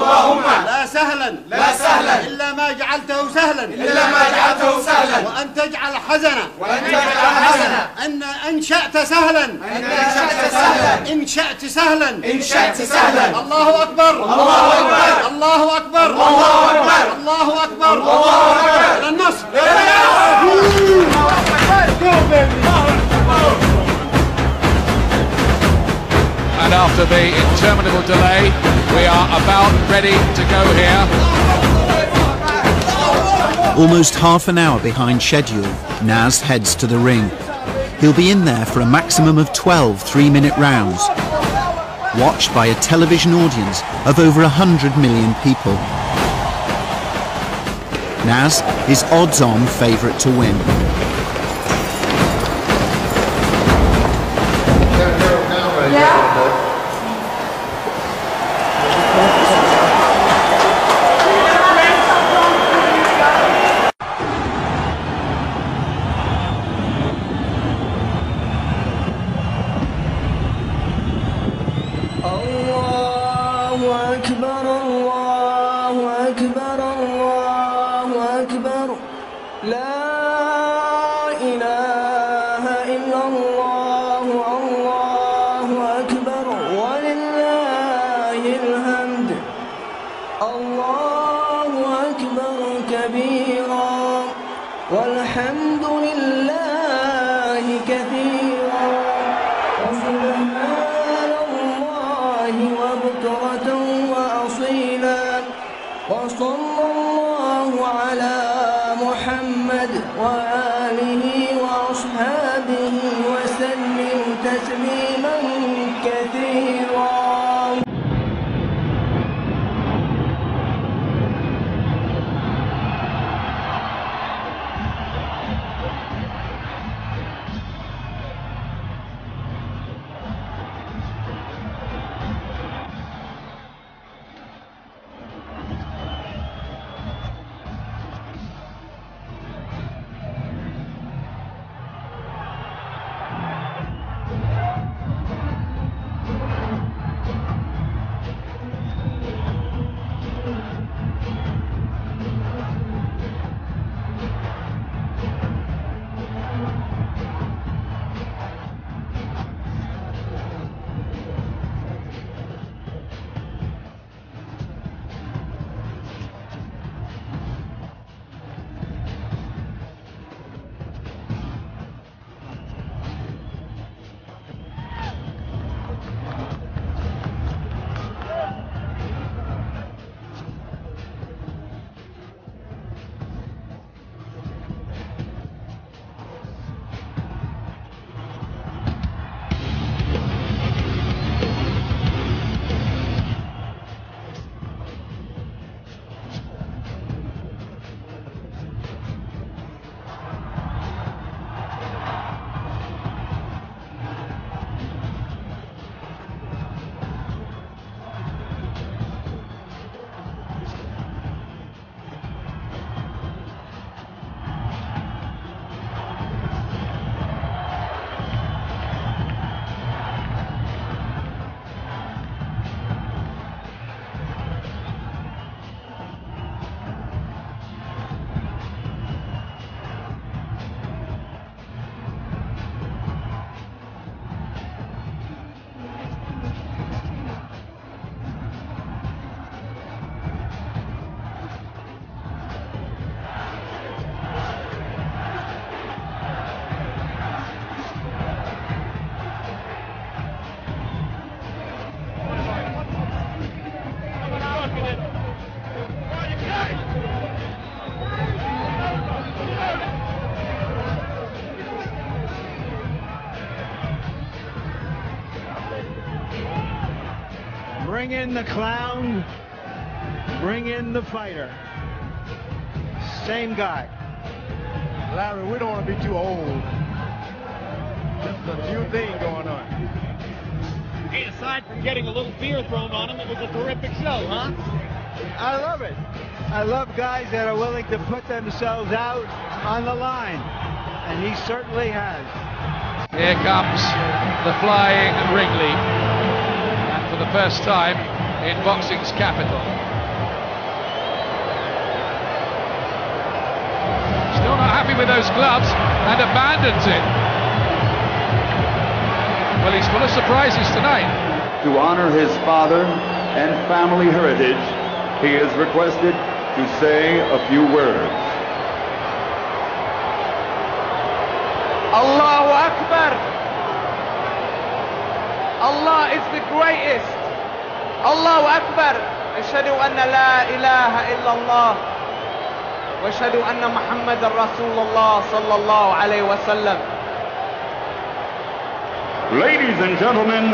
اللهم لا سهلا إلا ما جعلته سهلا وأن تجعل حزنا أن أنشأت سهلا إن شأت سهلا الله أكبر الله أكبر الله أكبر إلى النصر. And after the interminable delay, we are about ready to go here. Almost half an hour behind schedule, Naz heads to the ring. He'll be in there for a maximum of 12 3-minute rounds, watched by a television audience of over 100 million people. Naz is odds-on favourite to win. والحمد لله كثيرا وسبحان الله وبكرة وأصيلا وصلى الله على محمد وآله وأصحابه وسلم تسليما كثيرا. Bring in the clown, bring in the fighter. Same guy. Larry, we don't want to be too old. Just a few things going on. Hey, aside from getting a little beer thrown on him, it was a terrific show, huh? I love it. I love guys that are willing to put themselves out on the line, and he certainly has. Here comes the flying ringleader, and for the first time in boxing's capital, happy with those gloves and abandons it. Well, he's full of surprises tonight. To honor his father and family heritage, he is requested to say a few words. Allahu Akbar. Allah is the greatest. Allahu Akbar. Ashhadu anna la ilaha illallah. Wa ashhadu anna Muhammadan Rasulullah sallallahu alayhi wa sallam. Ladies and gentlemen,